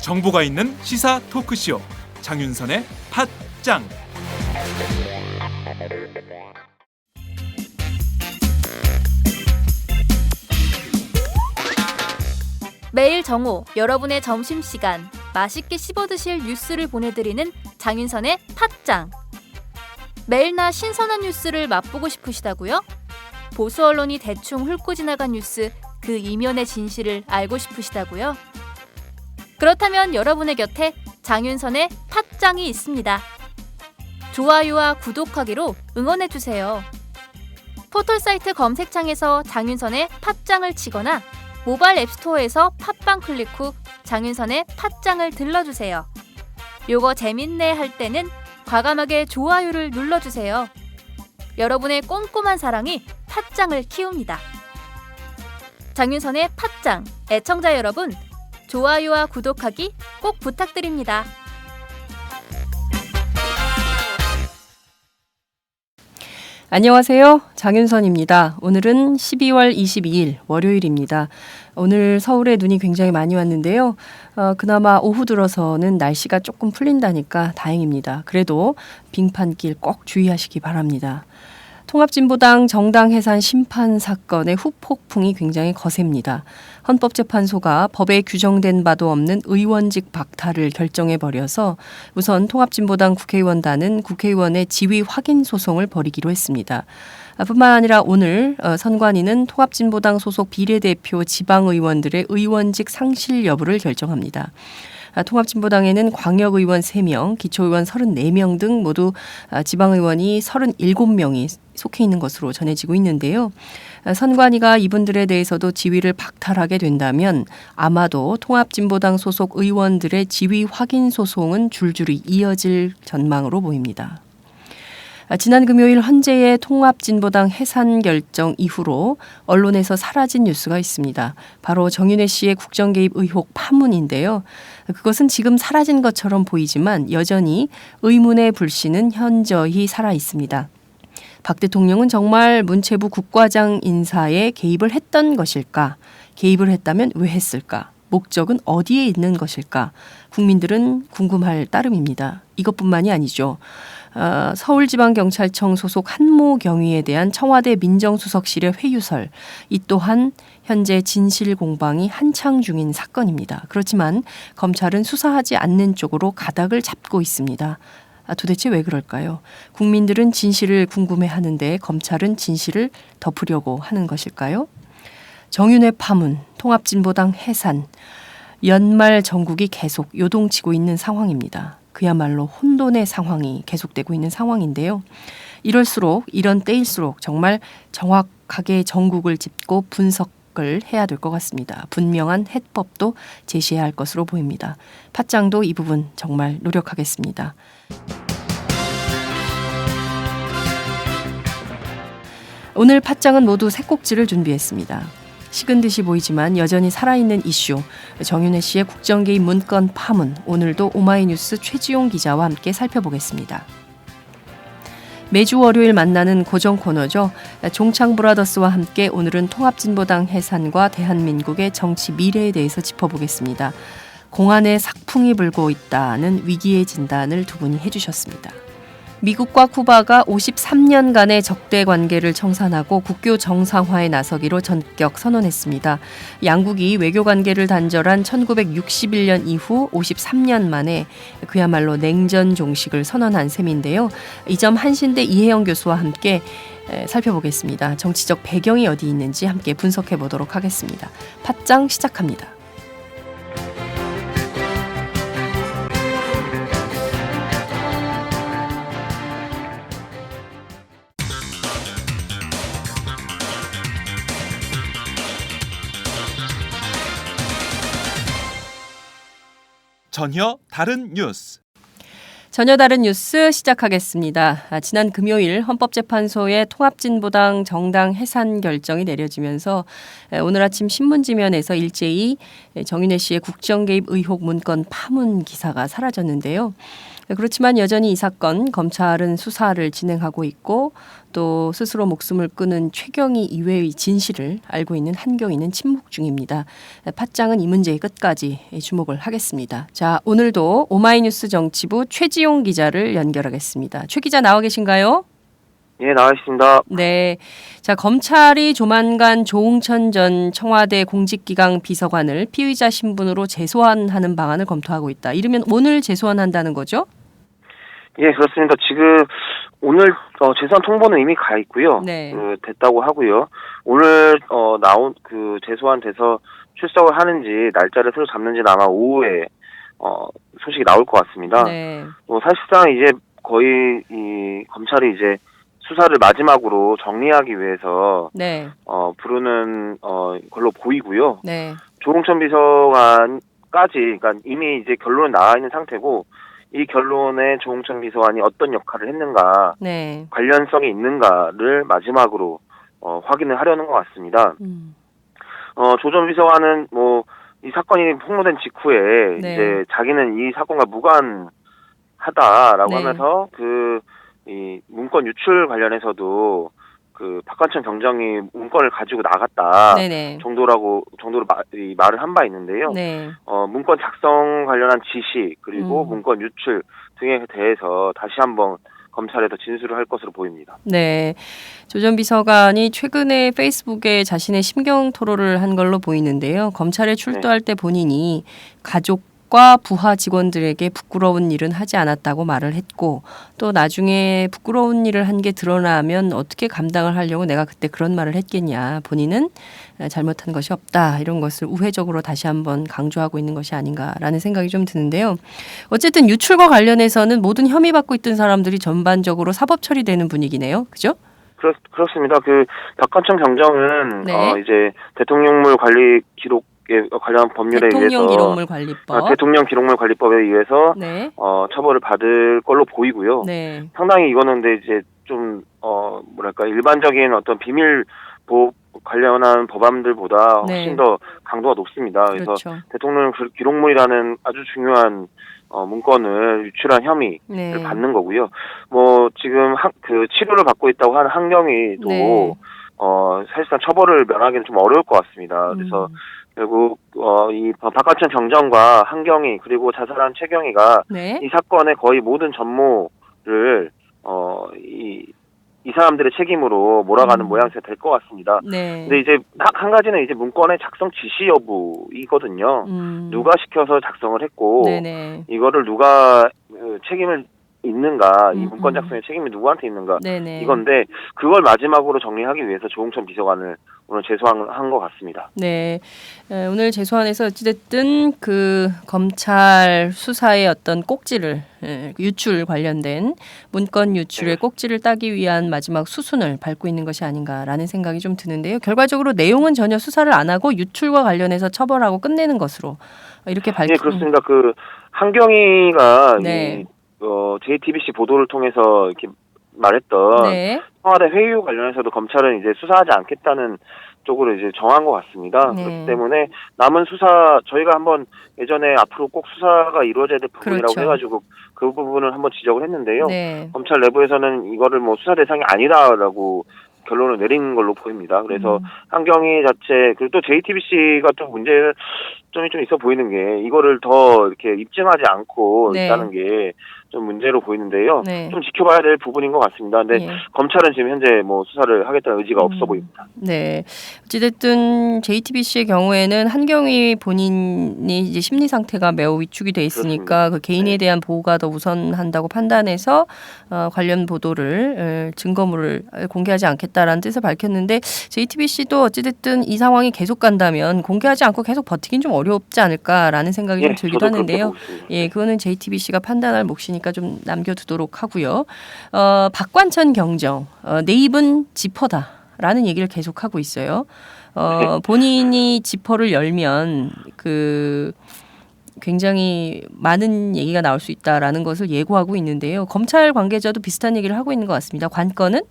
정보가 있는 시사 토크쇼 장윤선의 팟짱. 매일 정오 여러분의 점심시간 맛있게 씹어드실 뉴스를 보내드리는 장윤선의 팟짱. 매일나 신선한 뉴스를 맛보고 싶으시다고요? 보수 언론이 대충 훑고 지나간 뉴스 그 이면의 진실을 알고 싶으시다고요? 그렇다면 여러분의 곁에 장윤선의 팟짱이 있습니다. 좋아요와 구독하기로 응원해주세요. 포털사이트 검색창에서 장윤선의 팟짱을 치거나 모바일 앱스토어에서 팟빵 클릭 후 장윤선의 팟짱을 들러주세요. 요거 재밌네 할 때는 과감하게 좋아요를 눌러주세요. 여러분의 꼼꼼한 사랑이 팟짱을 키웁니다. 장윤선의 팟짱 애청자 여러분, 좋아요와 구독하기 꼭 부탁드립니다. 안녕하세요. 장윤선입니다. 오늘은 12월 22일 월요일입니다. 오늘 서울에 눈이 굉장히 많이 왔는데요. 그나마 오후 들어서는 날씨가 조금 풀린다니까 다행입니다. 그래도 빙판길 꼭 주의하시기 바랍니다. 통합진보당 정당 해산 심판 사건의 후폭풍이 굉장히 거셉니다. 헌법재판소가 법에 규정된 바도 없는 의원직 박탈을 결정해버려서 우선 통합진보당 국회의원단은 국회의원의 지위 확인 소송을 벌이기로 했습니다. 뿐만 아니라 오늘 선관위는 통합진보당 소속 비례대표 지방의원들의 의원직 상실 여부를 결정합니다. 통합진보당에는 광역의원 3명, 기초의원 34명 등 모두 지방의원이 37명이 속해 있는 것으로 전해지고 있는데요. 선관위가 이분들에 대해서도 지위를 박탈하게 된다면 아마도 통합진보당 소속 의원들의 지위 확인 소송은 줄줄이 이어질 전망으로 보입니다. 지난 금요일 헌재의 통합진보당 해산 결정 이후로 언론에서 사라진 뉴스가 있습니다. 바로 정윤회 씨의 국정개입 의혹 파문인데요. 그것은 지금 사라진 것처럼 보이지만 여전히 의문의 불씨는 현저히 살아 있습니다. 박 대통령은 정말 문체부 국과장 인사에 개입을 했던 것일까? 개입을 했다면 왜 했을까? 목적은 어디에 있는 것일까? 국민들은 궁금할 따름입니다. 이것뿐만이 아니죠. 서울지방경찰청 소속 한모 경위에 대한 청와대 민정수석실의 회유설, 이 또한 현재 진실 공방이 한창 중인 사건입니다. 그렇지만 검찰은 수사하지 않는 쪽으로 가닥을 잡고 있습니다. 도대체 왜 그럴까요? 국민들은 진실을 궁금해하는데 검찰은 진실을 덮으려고 하는 것일까요? 정윤회 파문, 통합진보당 해산, 연말 전국이 계속 요동치고 있는 상황입니다. 그야말로 혼돈의 상황이 계속되고 있는 상황인데요. 이런 때일수록 정말 정확하게 전국을 짚고 분석을 해야 될 것 같습니다. 분명한 해법도 제시해야 할 것으로 보입니다. 팟짱도 이 부분 정말 노력하겠습니다. 오늘 팟짱은 모두 세 꼭지를 준비했습니다. 식은 듯이 보이지만 여전히 살아있는 이슈, 정윤회 씨의 국정개입 문건 파문, 오늘도 오마이뉴스 최지용 기자와 함께 살펴보겠습니다. 매주 월요일 만나는 고정 코너죠. 종창브라더스와 함께 오늘은 통합진보당 해산과 대한민국의 정치 미래에 대해서 짚어보겠습니다. 공안에 삭풍이 불고 있다는 위기의 진단을 두 분이 해주셨습니다. 미국과 쿠바가 53년간의 적대 관계를 청산하고 국교 정상화에 나서기로 전격 선언했습니다. 양국이 외교 관계를 단절한 1961년 이후 53년 만에 그야말로 냉전 종식을 선언한 셈인데요. 이 점 한신대 이혜영 교수와 함께 살펴보겠습니다. 정치적 배경이 어디 있는지 함께 분석해 보도록 하겠습니다. 팟짱 시작합니다. 전혀 다른 뉴스. 전혀 다른 뉴스 시작하겠습니다. 지난 금요일 헌법재판소의 통합진보당 정당 해산 결정이 내려지면서 오늘 아침 신문지면에서 일제히 정윤회 씨의 국정 개입 의혹 문건 파문 기사가 사라졌는데요. 그렇지만 여전히 이 사건 검찰은 수사를 진행하고 있고 또 스스로 목숨을 끊은 최경희 이외의 진실을 알고 있는 한경위는 침묵 중입니다. 팟짱은 이 문제의 끝까지 주목을 하겠습니다. 자, 오늘도 오마이뉴스 정치부 최지용 기자를 연결하겠습니다. 최 기자 나와 계신가요? 예, 나와 있습니다. 네. 자, 검찰이 조만간 조응천 전 청와대 공직기강 비서관을 피의자 신분으로 재소환하는 방안을 검토하고 있다. 이르면 오늘 재소환한다는 거죠? 예, 그렇습니다. 지금 오늘 재소환 통보는 이미 가 있고요. 네. 됐다고 하고요. 오늘 나온 재소환 돼서 출석을 하는지 날짜를 새로 잡는지는 아마 오후에 소식이 나올 것 같습니다. 네. 사실상 이제 거의 이 검찰이 이제 수사를 마지막으로 정리하기 위해서 네. 부르는 걸로 보이고요. 네. 조응천 비서관까지 그러니까 이미 이제 결론은 나와 있는 상태고 이 결론에 조응천 비서관이 어떤 역할을 했는가, 네. 관련성이 있는가를 마지막으로 확인을 하려는 것 같습니다. 조 전 비서관은 이 사건이 폭로된 직후에 네. 이제 자기는 이 사건과 무관하다라고 네. 하면서 이 문건 유출 관련해서도 박관천 경정이 문건을 가지고 나갔다 네네. 정도로 말을 한 바 있는데요. 네. 문건 작성 관련한 지시 그리고 문건 유출 등에 대해서 다시 한번 검찰에서 진술을 할 것으로 보입니다. 네. 조 전 비서관이 최근에 페이스북에 자신의 심경 토로를 한 걸로 보이는데요. 검찰에 출두할 때 본인이 가족과 부하 직원들에게 부끄러운 일은 하지 않았다고 말을 했고 또 나중에 부끄러운 일을 한 게 드러나면 어떻게 감당을 하려고 내가 그때 그런 말을 했겠냐. 본인은 잘못한 것이 없다. 이런 것을 우회적으로 다시 한번 강조하고 있는 것이 아닌가라는 생각이 좀 드는데요. 어쨌든 유출과 관련해서는 모든 혐의받고 있던 사람들이 전반적으로 사법 처리되는 분위기네요. 그죠? 그렇습니다. 박관천 경정은 네. 이제 대통령물 관리 기록에 관련 법률에 의해서 대통령 기록물 관리법. 대통령 기록물 관리법에 의해서 네. 처벌을 받을 걸로 보이고요. 네. 상당히 이거는 근데 이제 좀 일반적인 어떤 비밀 보호 관련한 법안들보다 네. 훨씬 더 강도가 높습니다. 그래서 그렇죠. 대통령 기록물이라는 아주 중요한 문건을 유출한 혐의를 네. 받는 거고요. 지금 치료를 받고 있다고 하는 한경위도 네. 사실상 처벌을 면하기는 좀 어려울 것 같습니다. 그래서 결국 이 박관천 경정과 한경위 그리고 자살한 최경희가 네. 이 사건의 거의 모든 전모를 이 사람들의 책임으로 몰아가는 모양새가 될 것 같습니다. 네. 근데 이제 한 가지는 이제 문건의 작성 지시 여부이거든요. 누가 시켜서 작성을 했고 네네. 이거를 누가 책임을 있는가, 이 문건 작성의 책임이 누구한테 있는가 네네. 이건데 그걸 마지막으로 정리하기 위해서 조응천 비서관을 오늘 재소환한 것 같습니다. 네, 오늘 재소환해서 어찌됐든 검찰 수사의 어떤 꼭지를 유출 관련된 문건 유출의 꼭지를 따기 위한 마지막 수순을 밟고 있는 것이 아닌가라는 생각이 좀 드는데요. 결과적으로 내용은 전혀 수사를 안 하고 유출과 관련해서 처벌하고 끝내는 것으로 이렇게 네, 그렇습니다. 한경희가 네. JTBC 보도를 통해서 이렇게 말했던 네. 청와대 회유 관련해서도 검찰은 이제 수사하지 않겠다는 쪽으로 이제 정한 것 같습니다. 네. 그렇기 때문에 남은 수사 저희가 한번 예전에 앞으로 꼭 수사가 이루어져야 될 부분이라고 그렇죠. 해가지고 그 부분을 한번 지적을 했는데요. 네. 검찰 내부에서는 이거를 수사 대상이 아니다라고 결론을 내린 걸로 보입니다. 그래서 한경희 자체 그리고 또 JTBC가 또 문제점이 좀 있어 보이는 게 이거를 더 이렇게 입증하지 않고 네. 있다는 게 좀 문제로 보이는데요. 네. 좀 지켜봐야 될 부분인 것 같습니다. 근데 예. 검찰은 지금 현재 수사를 하겠다는 의지가 없어 보입니다. 네. 어찌됐든 JTBC의 경우에는 한경희 본인이 이제 심리 상태가 매우 위축이 돼 있으니까 그렇습니다. 그 개인에 네. 대한 보호가 더 우선한다고 판단해서 관련 보도를 증거물을 공개하지 않겠다라는 뜻을 밝혔는데 JTBC도 어찌됐든 이 상황이 계속 간다면 공개하지 않고 계속 버티긴 좀 어렵지 않을까라는 생각이 좀 들기도 저도 그렇게 하는데요. 보고 있습니다. 예, 그거는 JTBC가 판단할 몫이니까 좀 남겨두도록 하고요. 박관천 경정 내 입은 지퍼다라는 얘기를 계속하고 있어요. 본인이 지퍼를 열면 굉장히 많은 얘기가 나올 수 있다라는 것을 예고하고 있는데요. 검찰 관계자도 비슷한 얘기를 하고 있는 것 같습니다. 관건은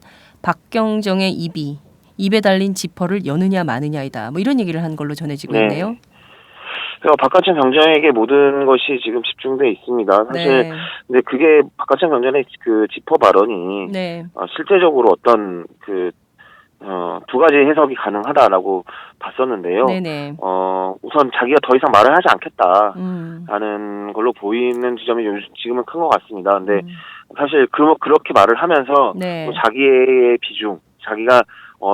박경정의 입에 달린 지퍼를 여느냐 마느냐이다. 뭐 이런 얘기를 한 걸로 전해지고 네. 있네요. 박하천 경정에게 모든 것이 지금 집중돼 있습니다. 사실 네. 근데 그게 박하천 경정의 그 지퍼 발언이 네. 실제적으로 어떤 두 가지 해석이 가능하다라고 봤었는데요. 네네. 우선 자기가 더 이상 말을 하지 않겠다라는 걸로 보이는 지점이 지금은 큰 것 같습니다. 근데 사실 그렇게 말을 하면서 네. 또 자기의 비중, 자기가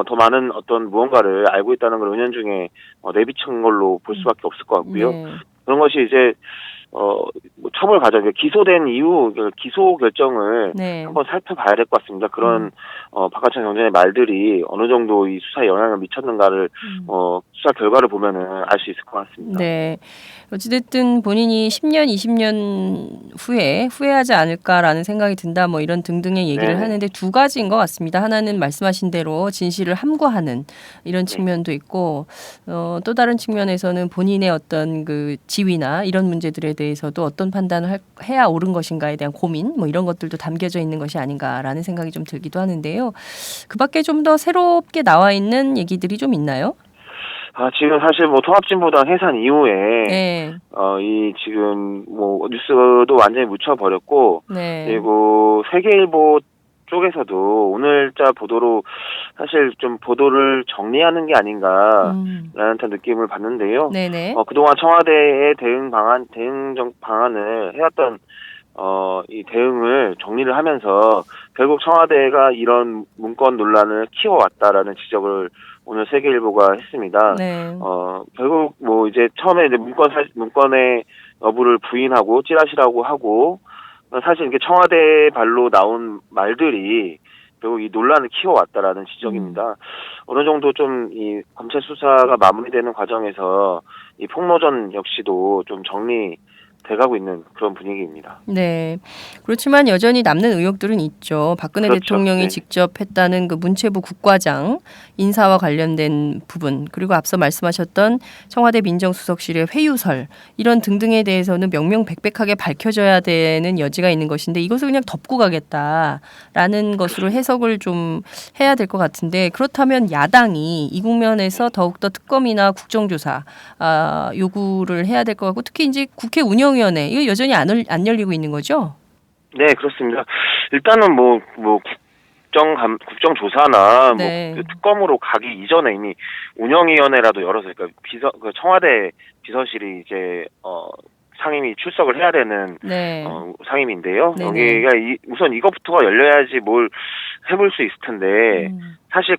더 많은 어떤 무언가를 알고 있다는 걸 은연중에 내비친 걸로 볼 수밖에 없을 것 같고요. 네. 그런 것이 이제 뭐 처벌 과정, 기소된 이후 기소 결정을 네. 한번 살펴봐야 될 것 같습니다. 그런 박하천 경정의 말들이 어느 정도 이 수사에 영향을 미쳤는가를 수사 결과를 보면은 알 수 있을 것 같습니다. 네. 어찌됐든 본인이 10년, 20년 후에 후회하지 않을까라는 생각이 든다 뭐 이런 등등의 얘기를 네. 하는데 두 가지인 것 같습니다. 하나는 말씀하신 대로 진실을 함구하는 이런 네. 측면도 있고 또 다른 측면에서는 본인의 어떤 그 지위나 이런 문제들에 대해서도 어떤 판단을 해야 옳은 것인가에 대한 고민 뭐 이런 것들도 담겨져 있는 것이 아닌가라는 생각이 좀 들기도 하는데요. 그 밖에 좀 더 새롭게 나와 있는 얘기들이 좀 있나요? 지금 사실 통합진보당 해산 이후에 네. 이 지금 뉴스도 완전히 묻혀버렸고 네. 그리고 세계일보 쪽에서도 오늘자 보도로 사실 좀 보도를 정리하는 게 아닌가라는 듯한 느낌을 받는데요. 네네. 그동안 청와대의 대응 방안을 해왔던 이 대응을 정리를 하면서 결국 청와대가 이런 문건 논란을 키워왔다라는 지적을 오늘 세계일보가 했습니다. 네. 결국 이제 처음에 이제 문건의 여부를 부인하고 찌라시라고 하고 사실 이게 청와대 발로 나온 말들이 결국 이 논란을 키워왔다라는 지적입니다. 어느 정도 좀 이 검찰 수사가 마무리되는 과정에서 이 폭로전 역시도 좀 정리돼가고 있는 그런 분위기입니다. 네. 그렇지만 여전히 남는 의혹들은 있죠. 박근혜 그렇죠. 대통령이 네. 직접 했다는 그 문체부 국과장 인사와 관련된 부분, 그리고 앞서 말씀하셨던 청와대 민정수석실의 회유설 이런 등등에 대해서는 명명백백하게 밝혀져야 되는 여지가 있는 것인데 이것을 그냥 덮고 가겠다라는 것으로 해석을 좀 해야 될 것 같은데 그렇다면 야당이 이 국면에서 더욱더 특검이나 국정조사 요구를 해야 될 것 같고 특히 이제 국회 운영위원회 이거 여전히 안 열리고 있는 거죠? 네, 그렇습니다. 일단은 국정조사나 네. 특검으로 가기 이전에 이미 운영위원회라도 열어서 그러니까 청와대 비서실이 이제 상임위 출석을 해야 되는 네. 상임위인데요. 네네. 여기가 우선 이것부터가 열려야지 뭘 해볼 수 있을 텐데 사실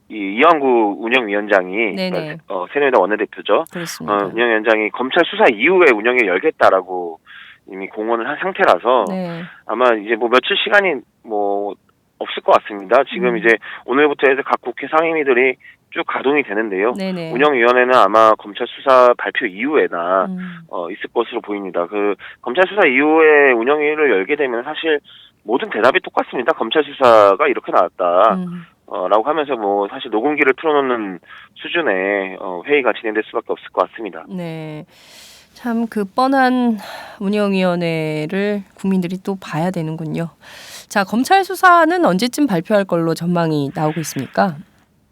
이완구 운영위원장이 네네. 새누리당 원내대표죠. 그렇습니다. 운영위원장이 검찰 수사 이후에 운영을 열겠다라고 이미 공언을 한 상태라서 네. 아마 이제 며칠 시간이 없을 것 같습니다. 지금 이제 오늘부터 해서 각 국회 상임위들이 쭉 가동이 되는데요. 네네. 운영위원회는 아마 검찰 수사 발표 이후에나 있을 것으로 보입니다. 검찰 수사 이후에 운영위를 열게 되면 사실 모든 대답이 똑같습니다. 검찰 수사가 이렇게 나왔다. 라고 하면서 사실 녹음기를 틀어놓는 수준의 회의가 진행될 수밖에 없을 것 같습니다. 네. 참 그 뻔한 운영위원회를 국민들이 또 봐야 되는군요. 자, 검찰 수사는 언제쯤 발표할 걸로 전망이 나오고 있습니까?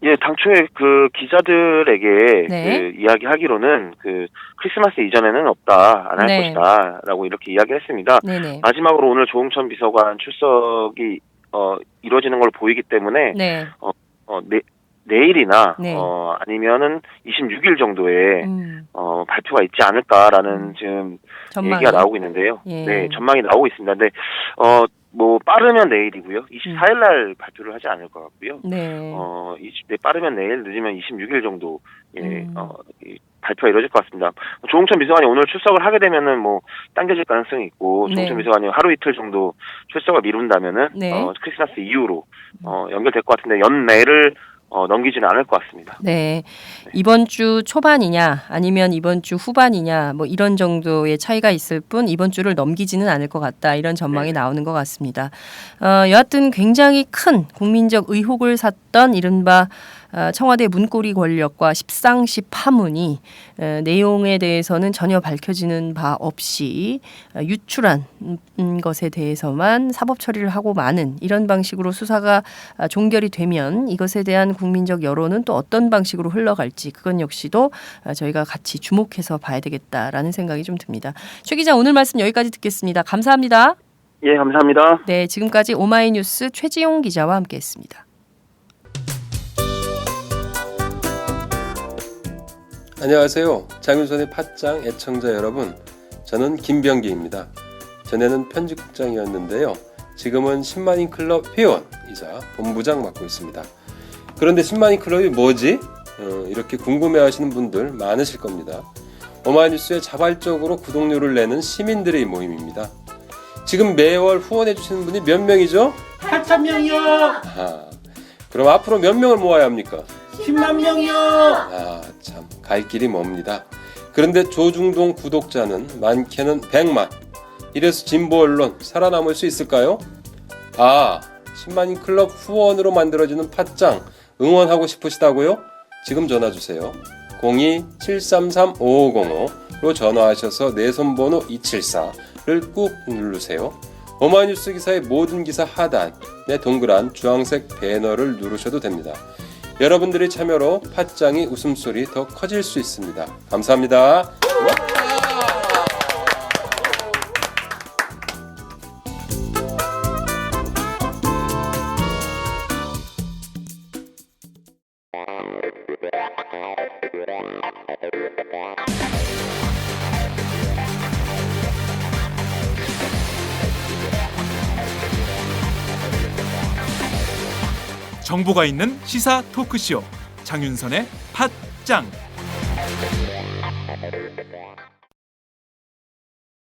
예, 당초에 기자들에게 네. 이야기하기로는 크리스마스 이전에는 없다, 안 할 네. 것이다라고 이렇게 이야기를 했습니다. 네네. 마지막으로 오늘 조응천 비서관 출석이 이루어지는 걸로 보이기 때문에 네. 내일이나 네. 아니면은 26일 정도에 발표가 있지 않을까라는 지금 전망이. 얘기가 나오고 있는데요. 예. 네, 전망이 나오고 있습니다. 근데 빠르면 내일이고요. 24일 날 발표를 하지 않을 것 같고요. 네. 빠르면 내일, 늦으면 26일 정도 발표가 이루어질 것 같습니다. 조응천 비서관이 오늘 출석을 하게 되면은 당겨질 가능성이 있고 조응천 네. 비서관이 하루 이틀 정도 출석을 미룬다면은 네. 크리스마스 이후로 연결될 것 같은데 연내를 넘기지는 않을 것 같습니다. 네. 이번 주 초반이냐 아니면 이번 주 후반이냐 이런 정도의 차이가 있을 뿐 이번 주를 넘기지는 않을 것 같다. 이런 전망이 나오는 것 같습니다. 여하튼 굉장히 큰 국민적 의혹을 샀던 이른바 청와대 문고리 권력과 십상시 파문이 내용에 대해서는 전혀 밝혀지는 바 없이 유출한 것에 대해서만 사법 처리를 하고 마는 이런 방식으로 수사가 종결이 되면 이것에 대한 국민적 여론은 또 어떤 방식으로 흘러갈지 그건 역시도 저희가 같이 주목해서 봐야 되겠다라는 생각이 좀 듭니다. 최 기자 오늘 말씀 여기까지 듣겠습니다. 감사합니다. 예, 감사합니다. 네, 지금까지 오마이뉴스 최지용 기자와 함께했습니다. 안녕하세요. 장윤선의 팟짱 애청자 여러분. 저는 김병기입니다. 전에는 편집국장이었는데요. 지금은 10만인 클럽 회원이자 본부장 맡고 있습니다. 그런데 10만인 클럽이 뭐지? 이렇게 궁금해하시는 분들 많으실 겁니다. 오마이뉴스에 자발적으로 구독료를 내는 시민들의 모임입니다. 지금 매월 후원해주시는 분이 몇 명이죠? 8,000명이요. 아, 그럼 앞으로 몇 명을 모아야 합니까? 10만 명이요. 아, 참, 갈 길이 멉니다. 그런데 조중동 구독자는 많게는 100만. 이래서 진보 언론 살아남을 수 있을까요? 아, 10만인 클럽 후원으로 만들어지는 팟짱 응원하고 싶으시다고요? 지금 전화 주세요. 02-733-5505로 전화하셔서 내 손번호 274를 꾹 누르세요. 오마이뉴스 기사의 모든 기사 하단에 동그란 주황색 배너를 누르셔도 됩니다. 여러분들의 참여로 팟짱이 웃음소리 더 커질 수 있습니다. 감사합니다. 정보가 있는 시사 토크쇼 장윤선의 팟짱.